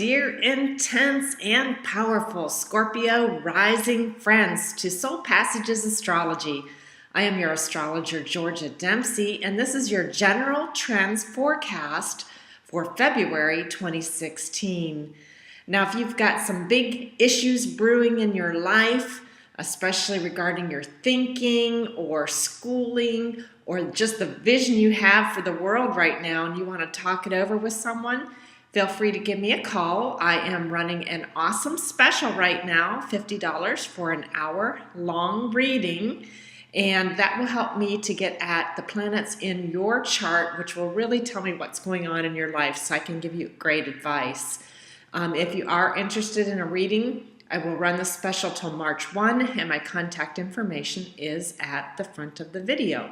dear, intense, and powerful Scorpio rising friends to Soul Passages Astrology. I am your astrologer, Georgia Dempsey, and this is your general trends forecast for February 2016. Now, if you've got some big issues brewing in your life, especially regarding your thinking or schooling or just the vision you have for the world right now, and you want to talk it over with someone, feel free to give me a call. I am running an awesome special right now, $50 for an hour-long reading, and that will help me to get at the planets in your chart, which will really tell me what's going on in your life so I can give you great advice. If you are interested in a reading, I will run the special till March 1, and my contact information is at the front of the video.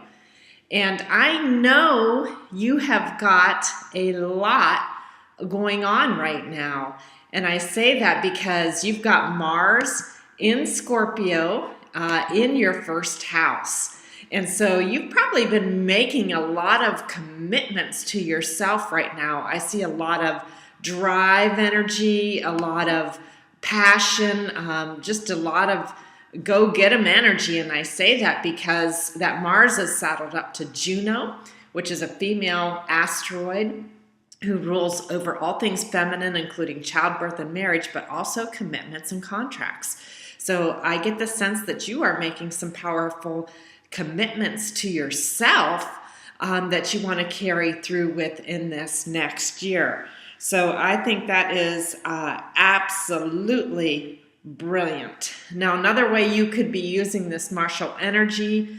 And I know you have got a lot going on right now. And I say that because you've got Mars in Scorpio in your first house. And so you've probably been making a lot of commitments to yourself right now. I see a lot of drive energy, a lot of passion, just a lot of go-get-em energy. And I say that because that Mars is saddled up to Juno, which is a female asteroid who rules over all things feminine, including childbirth and marriage, but also commitments and contracts. So I get the sense that you are making some powerful commitments to yourself that you want to carry through within this next year. So I think that is absolutely brilliant. Now, another way you could be using this martial energy,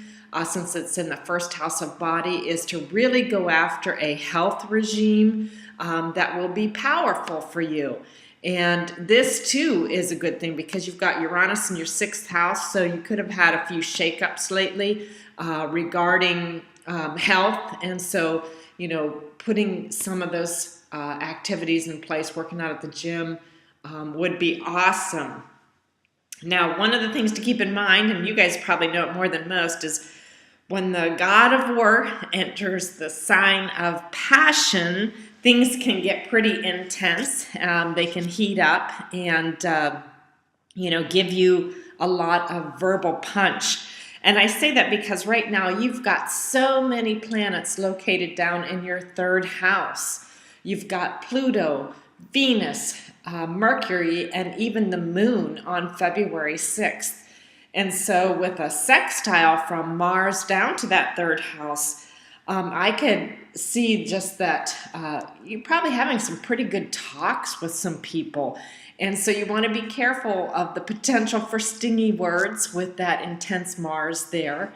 since it's in the first house of body, is to really go after a health regime that will be powerful for you. And this too is a good thing because you've got Uranus in your sixth house, so you could have had a few shakeups lately regarding health. And so, putting some of those activities in place, working out at the gym, would be awesome. Now, one of the things to keep in mind, and you guys probably know it more than most, is when the god of war enters the sign of passion, things can get pretty intense. They can heat up and, give you a lot of verbal punch. And I say that because right now you've got so many planets located down in your third house. You've got Pluto, Venus, Mercury, and even the moon on February 6th. And so with a sextile from Mars down to that third house, I could see just that you're probably having some pretty good talks with some people. And so you want to be careful of the potential for stingy words with that intense Mars there.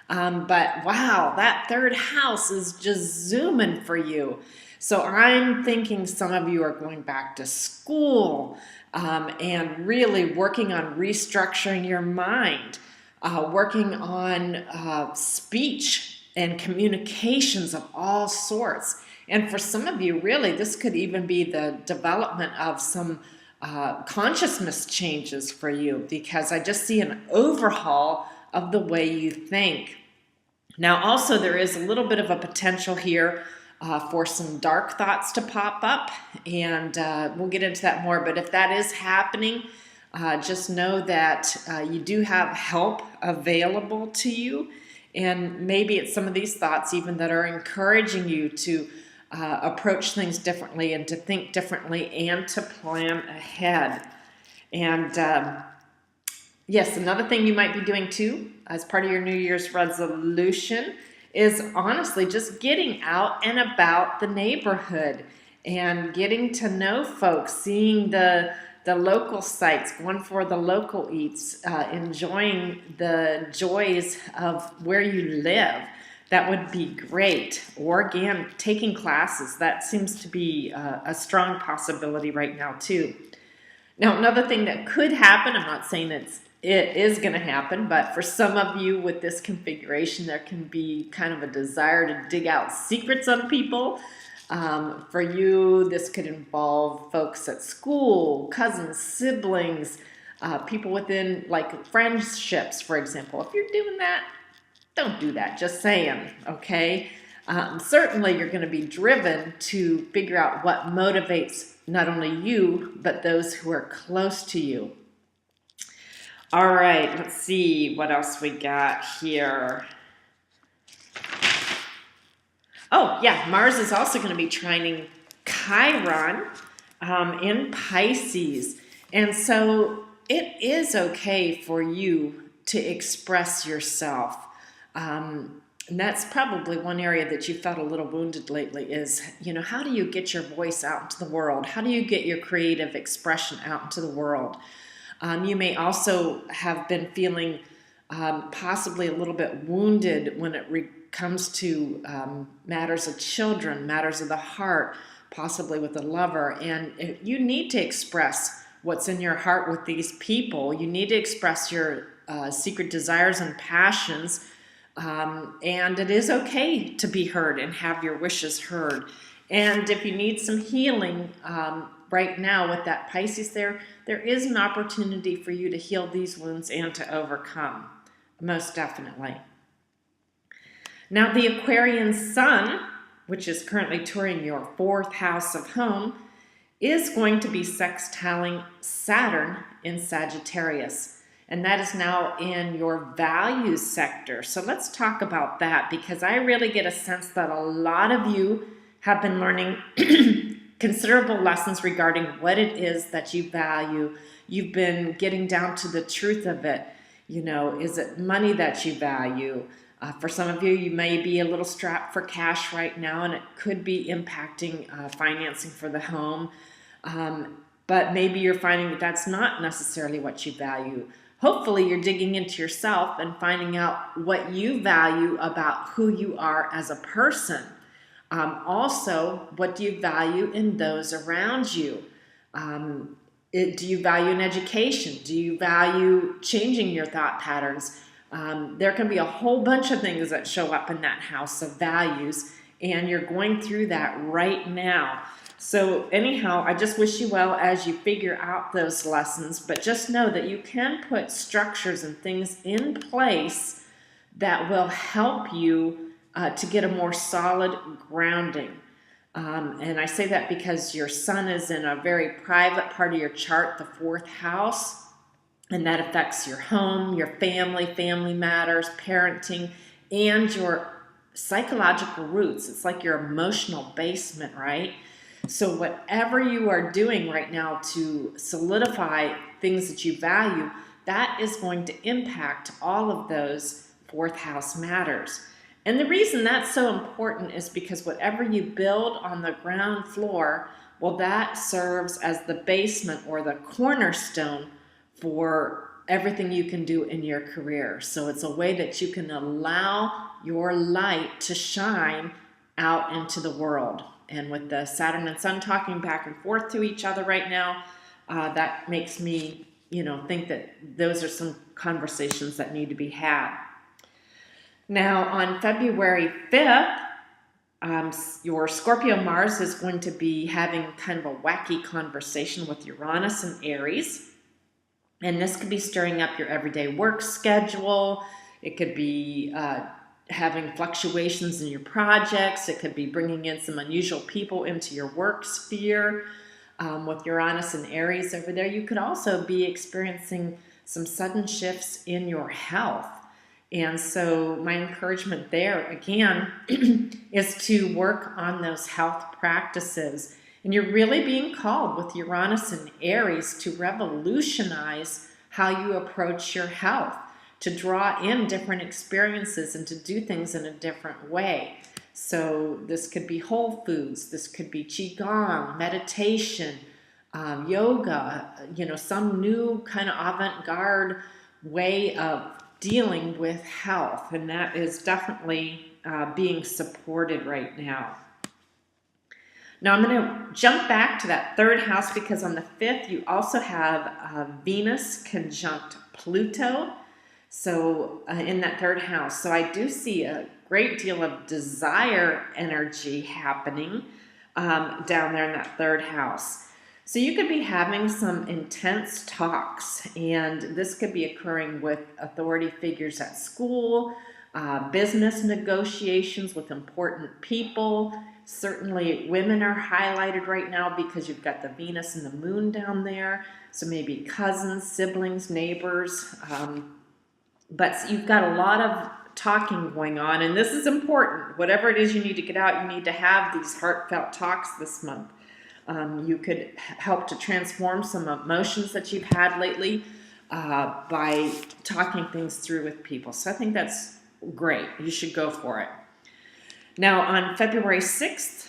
But wow, that third house is just zooming for you. So I'm thinking some of you are going back to school and really working on restructuring your mind, working on speech and communications of all sorts. And for some of you, really, this could even be the development of some consciousness changes for you, because I just see an overhaul of the way you think. Now, also, there is a little bit of a potential here for some dark thoughts to pop up, and we'll get into that more. But if that is happening, just know that you do have help available to you, and maybe it's some of these thoughts even that are encouraging you to approach things differently and to think differently and to plan ahead. And yes, another thing you might be doing too as part of your New Year's resolution is honestly just getting out and about the neighborhood and getting to know folks, seeing the local sites, going for the local eats, enjoying the joys of where you live. That would be great. Or again, taking classes. That seems to be a strong possibility right now too. Now, another thing that could happen, I'm not saying it is going to happen, but for some of you with this configuration, there can be kind of a desire to dig out secrets on people. For you, this could involve folks at school, cousins, siblings, people within like friendships, for example. If you're doing that, don't do that, just saying, okay? Certainly you're going to be driven to figure out what motivates not only you, but those who are close to you. All right, let's see what else we got here. Oh, yeah, Mars is also going to be trining Chiron in Pisces. And so it is okay for you to express yourself. And that's probably one area that you felt a little wounded lately is, how do you get your voice out into the world? How do you get your creative expression out into the world? You may also have been feeling possibly a little bit wounded when it comes to matters of children, matters of the heart, possibly with a lover. And you need to express what's in your heart with these people. You need to express your secret desires and passions. And it is okay to be heard and have your wishes heard. And if you need some healing right now with that Pisces there is an opportunity for you to heal these wounds and to overcome, most definitely. Now the Aquarian Sun, which is currently touring your 4th house of home, is going to be sextiling Saturn in Sagittarius. And that is now in your values sector. So let's talk about that, because I really get a sense that a lot of you have been learning considerable lessons regarding what it is that you value. You've been getting down to the truth of it. Is it money that you value? For some of you, you may be a little strapped for cash right now, and it could be impacting financing for the home. But maybe you're finding that that's not necessarily what you value. Hopefully, you're digging into yourself and finding out what you value about who you are as a person. Also, what do you value in those around you? Do you value an education? Do you value changing your thought patterns? There can be a whole bunch of things that show up in that house of values, and you're going through that right now. So anyhow, I just wish you well as you figure out those lessons, but just know that you can put structures and things in place that will help you to get a more solid grounding. And I say that because your sun is in a very private part of your chart, the 4th house, and that affects your home, your family matters, parenting, and your psychological roots. It's like your emotional basement, right? So whatever you are doing right now to solidify things that you value, that is going to impact all of those 4th house matters. And the reason that's so important is because whatever you build on the ground floor, well, that serves as the basement or the cornerstone for everything you can do in your career. So it's a way that you can allow your light to shine out into the world. And with the Saturn and Sun talking back and forth to each other right now, that makes me, think that those are some conversations that need to be had. Now, on February 5th, your Scorpio Mars is going to be having kind of a wacky conversation with Uranus and Aries. And this could be stirring up your everyday work schedule. It could be having fluctuations in your projects. It could be bringing in some unusual people into your work sphere. With Uranus and Aries over there, you could also be experiencing some sudden shifts in your health. And so my encouragement there, again, is to work on those health practices. And you're really being called with Uranus and Aries to revolutionize how you approach your health, to draw in different experiences and to do things in a different way. So this could be whole foods, this could be qigong, meditation, yoga, some new kind of avant-garde way of dealing with health, and that is definitely being supported right now. Now I'm going to jump back to that 3rd house, because on the 5th you also have Venus conjunct Pluto, so in that 3rd house. So I do see a great deal of desire energy happening down there in that 3rd house. So you could be having some intense talks, and this could be occurring with authority figures at school, business negotiations with important people. Certainly women are highlighted right now because you've got the Venus and the moon down there. So maybe cousins, siblings, neighbors. But you've got a lot of talking going on, and this is important. Whatever it is you need to get out, you need to have these heartfelt talks this month. You could help to transform some emotions that you've had lately by talking things through with people. So I think that's great. You should go for it. Now, on February 6th,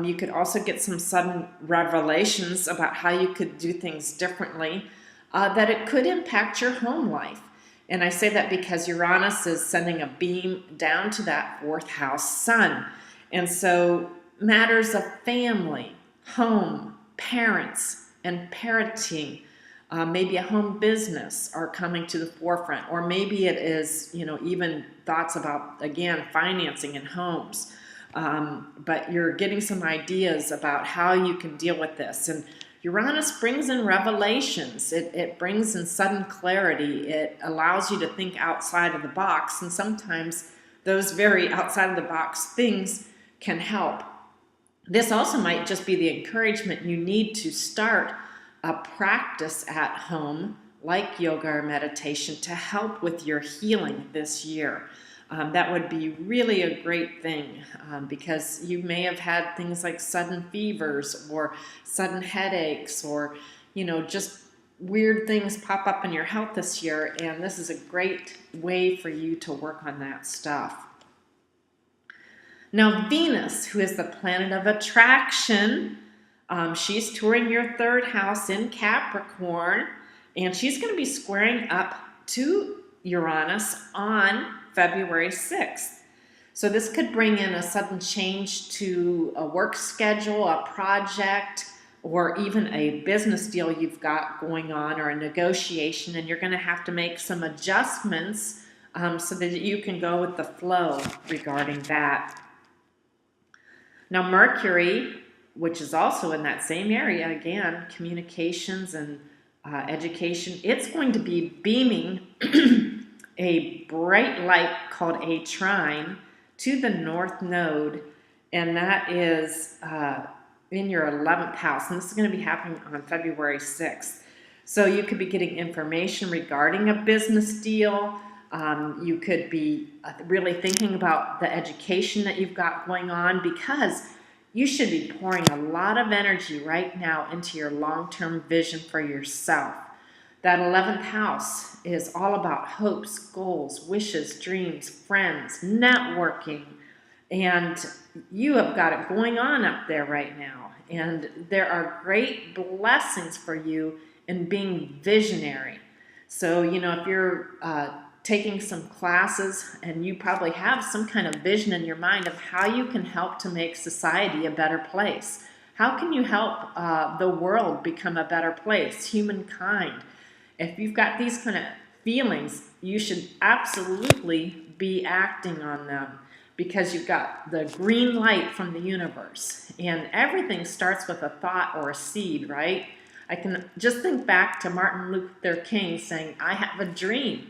you could also get some sudden revelations about how you could do things differently, that it could impact your home life. And I say that because Uranus is sending a beam down to that fourth house sun. And so matters of family, home, parents, and parenting, maybe a home business are coming to the forefront. Or maybe it is, even thoughts about, again, financing and homes. But you're getting some ideas about how you can deal with this. And Uranus brings in revelations. It brings in sudden clarity. It allows you to think outside of the box, and sometimes those very outside of the box things can help. This also might just be the encouragement you need to start a practice at home, like yoga or meditation, to help with your healing this year. That would be really a great thing because you may have had things like sudden fevers or sudden headaches or, just weird things pop up in your health this year, and this is a great way for you to work on that stuff. Now, Venus, who is the planet of attraction, she's touring your third house in Capricorn, and she's going to be squaring up to Uranus on February 6th. So this could bring in a sudden change to a work schedule, a project, or even a business deal you've got going on or a negotiation, and you're going to have to make some adjustments so that you can go with the flow regarding that. Now Mercury, which is also in that same area, again, communications and education, it's going to be beaming a bright light called a trine to the north node, and that is in your 11th house, and this is going to be happening on February 6th. So you could be getting information regarding a business deal. You could be really thinking about the education that you've got going on, because you should be pouring a lot of energy right now into your long-term vision for yourself. That 11th house is all about hopes, goals, wishes, dreams, friends, networking, and you have got it going on up there right now. And there are great blessings for you in being visionary. So, if you're taking some classes, and you probably have some kind of vision in your mind of how you can help to make society a better place. How can you help the world become a better place, humankind? If you've got these kind of feelings, you should absolutely be acting on them, because you've got the green light from the universe. And everything starts with a thought or a seed, right? I can just think back to Martin Luther King saying, "I have a dream."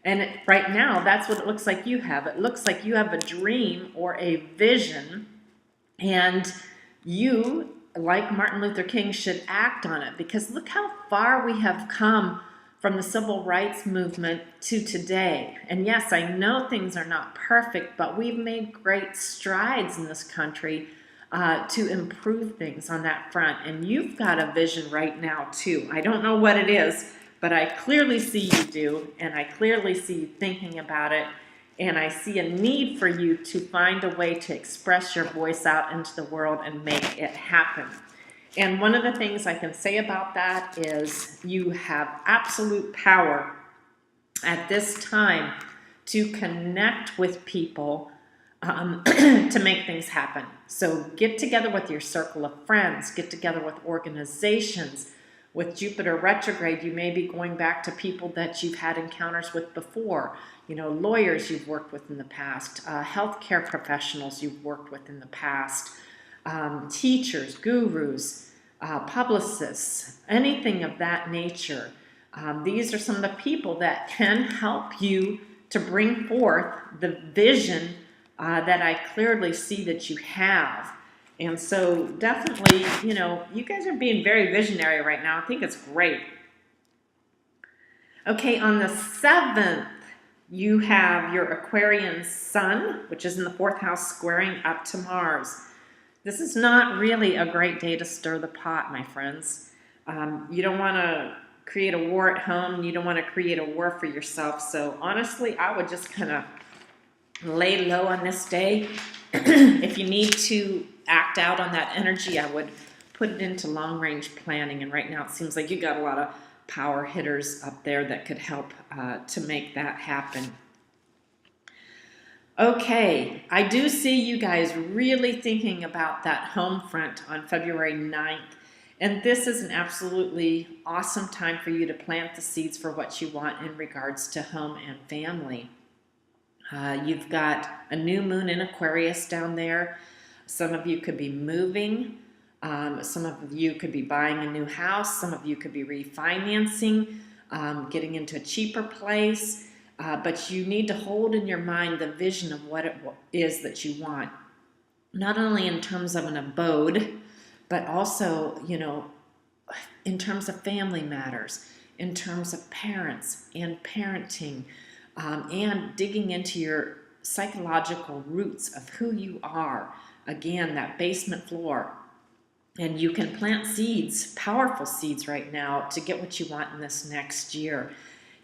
And right now, that's what it looks like you have. It looks like you have a dream or a vision, and you, like Martin Luther King, should act on it, because look how far we have come from the civil rights movement to today. And yes, I know things are not perfect, but we've made great strides in this country to improve things on that front. And you've got a vision right now too. I don't know what it is, but I clearly see you do, and I clearly see you thinking about it, and I see a need for you to find a way to express your voice out into the world and make it happen. And one of the things I can say about that is you have absolute power at this time to connect with people to make things happen. So get together with your circle of friends, get together with organizations. With Jupiter retrograde, you may be going back to people that you've had encounters with before, lawyers you've worked with in the past, healthcare professionals you've worked with in the past, teachers, gurus, publicists, anything of that nature. These are some of the people that can help you to bring forth the vision that I clearly see that you have. And so definitely, you guys are being very visionary right now. I think it's great. Okay, on the 7th, you have your Aquarian sun, which is in the 4th house, squaring up to Mars. This is not really a great day to stir the pot, my friends. You don't want to create a war at home. You don't want to create a war for yourself. So honestly, I would just kind of lay low on this day. If you need to act out on that energy, I would put it into long-range planning. And right now it seems like you got a lot of power hitters up there that could help to make that happen. Okay, I do see you guys really thinking about that home front on February 9th. And this is an absolutely awesome time for you to plant the seeds for what you want in regards to home and family. You've got a new moon in Aquarius down there. Some of you could be moving. Some of you could be buying a new house. Some of you could be refinancing, getting into a cheaper place. But you need to hold in your mind the vision of what it is that you want. Not only in terms of an abode, but also, in terms of family matters, in terms of parents and parenting, and digging into your psychological roots of who you are. Again, that basement floor. And you can plant seeds, powerful seeds right now, to get what you want in this next year.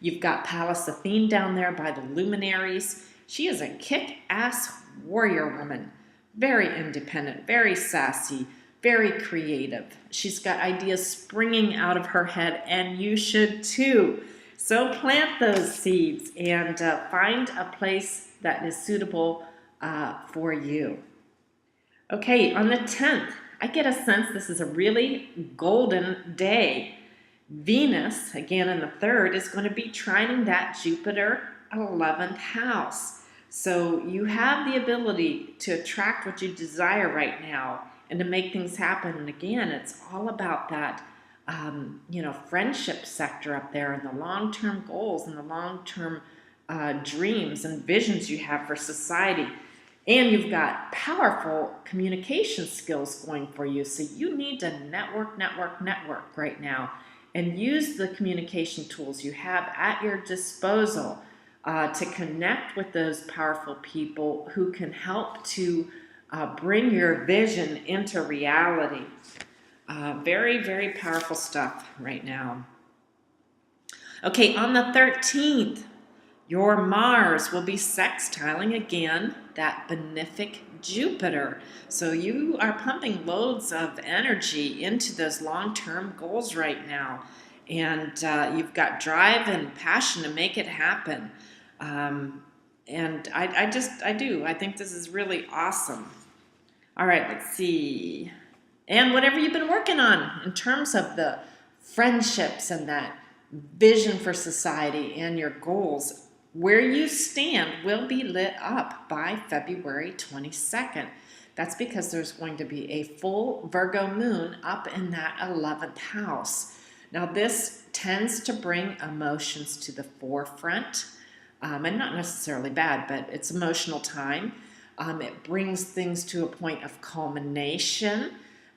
You've got Pallas Athene down there by the luminaries. She is a kick-ass warrior woman. Very independent, very sassy, very creative. She's got ideas springing out of her head, and you should too. So plant those seeds and find a place that is suitable for you. Okay, on the 10th, I get a sense this is a really golden day. Venus, again in the 3rd, is going to be trining that Jupiter 11th house. So you have the ability to attract what you desire right now and to make things happen. And again, it's all about that friendship sector up there and the long-term goals and the long-term dreams and visions you have for society. And you've got powerful communication skills going for you. So you need to network right now and use the communication tools you have at your disposal to connect with those powerful people who can help to bring your vision into reality. Very, very powerful stuff right now. Okay, on the 13th, your Mars will be sextiling again that benefic Jupiter. So you are pumping loads of energy into those long-term goals right now. And you've got drive and passion to make it happen. And I do. I think this is really awesome. All right, let's see. And whatever you've been working on in terms of the friendships and that vision for society and your goals, where you stand will be lit up by February 22nd. That's because there's going to be a full Virgo moon up in that 11th house. Now, this tends to bring emotions to the forefront, and not necessarily bad, but it's emotional time. It brings things to a point of culmination.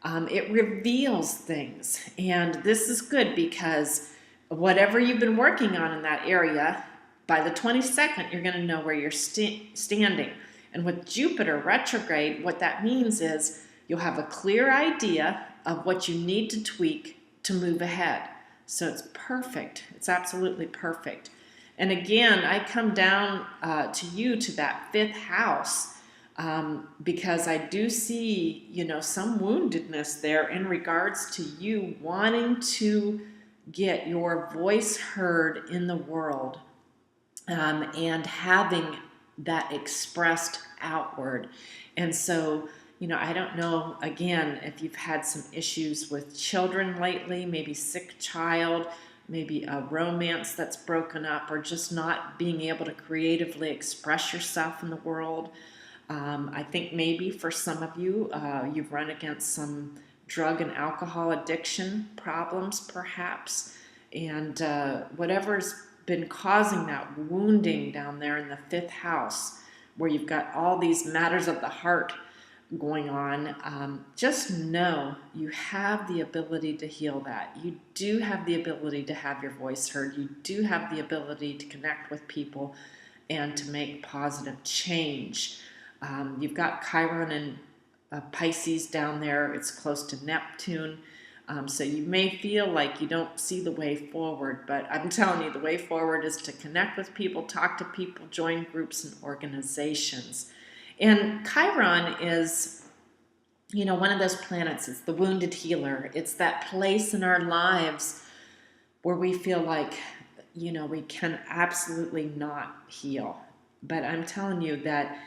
It reveals things, and this is good because whatever you've been working on in that area, by the 22nd, you're going to know where you're standing. And with Jupiter retrograde, what that means is you'll have a clear idea of what you need to tweak to move ahead. So it's perfect. It's absolutely perfect. And again, I come down to you, to that 5th house, because I do see, some woundedness there in regards to you wanting to get your voice heard in the world. And having that expressed outward. And so, I don't know, again, if you've had some issues with children lately, maybe sick child, maybe a romance that's broken up, or just not being able to creatively express yourself in the world. I think maybe for some of you, you've run against some drug and alcohol addiction problems, perhaps. And whatever's been causing that wounding down there in the 5th house, where you've got all these matters of the heart going on, just know you have the ability to heal that. You do have the ability to have your voice heard. You do have the ability to connect with people and to make positive change. You've got Chiron and Pisces down there. It's close to Neptune. So you may feel like you don't see the way forward, but I'm telling you, the way forward is to connect with people, talk to people, join groups and organizations. And Chiron is, one of those planets. It's the wounded healer. It's that place in our lives where we feel like, we can absolutely not heal. But I'm telling you that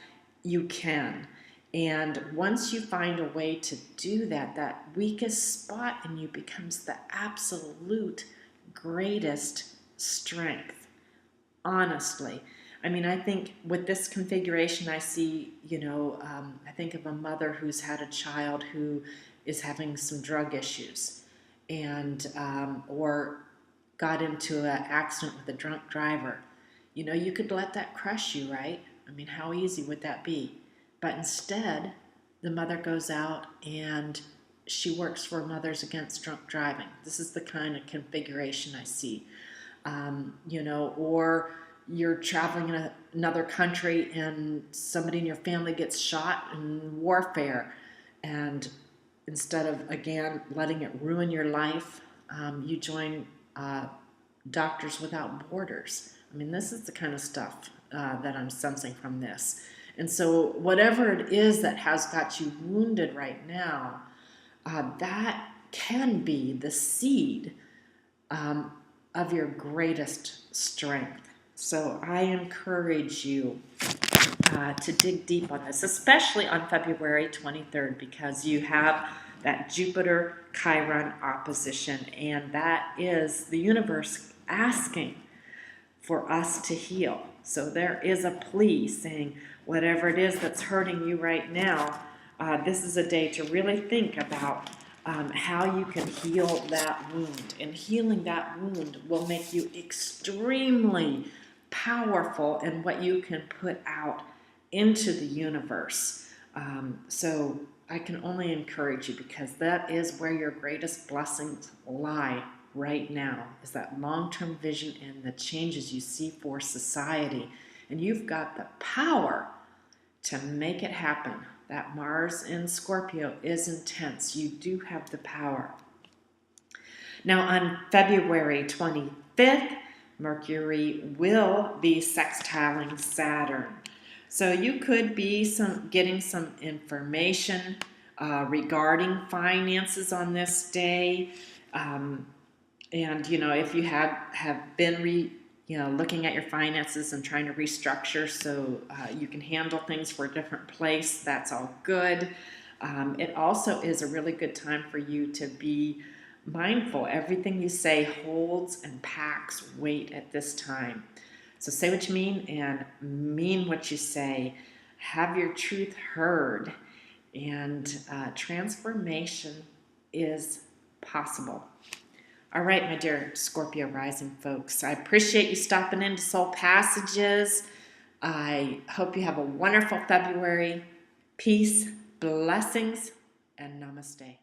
you can. And once you find a way to do that, that weakest spot in you becomes the absolute greatest strength, honestly. I think with this configuration, I see, I think of a mother who's had a child who is having some drug issues and, or got into an accident with a drunk driver. You could let that crush you, right? How easy would that be? But instead, the mother goes out and she works for Mothers Against Drunk Driving. This is the kind of configuration I see. Or you're traveling in another country and somebody in your family gets shot in warfare. And instead of, again, letting it ruin your life, you join Doctors Without Borders. This is the kind of stuff that I'm sensing from this. And so whatever it is that has got you wounded right now, that can be the seed of your greatest strength. So I encourage you to dig deep on this, especially on February 23rd, because you have that Jupiter-Chiron opposition, and that is the universe asking for us to heal. So there is a plea saying, whatever it is that's hurting you right now, this is a day to really think about how you can heal that wound. And healing that wound will make you extremely powerful in what you can put out into the universe. So I can only encourage you, because that is where your greatest blessings lie right now, is that long-term vision and the changes you see for society. And you've got the power to make it happen. That Mars in Scorpio is intense. You do have the power. Now on February 25th, Mercury will be sextiling Saturn. So you could be getting some information regarding finances on this day. And, if you have been looking at your finances and trying to restructure so you can handle things for a different place, that's all good. It also is a really good time for you to be mindful. Everything you say holds and packs weight at this time. So say what you mean and mean what you say. Have your truth heard. And transformation is possible. All right, my dear Scorpio Rising folks, I appreciate you stopping into Soul Passages. I hope you have a wonderful February. Peace, blessings, and namaste.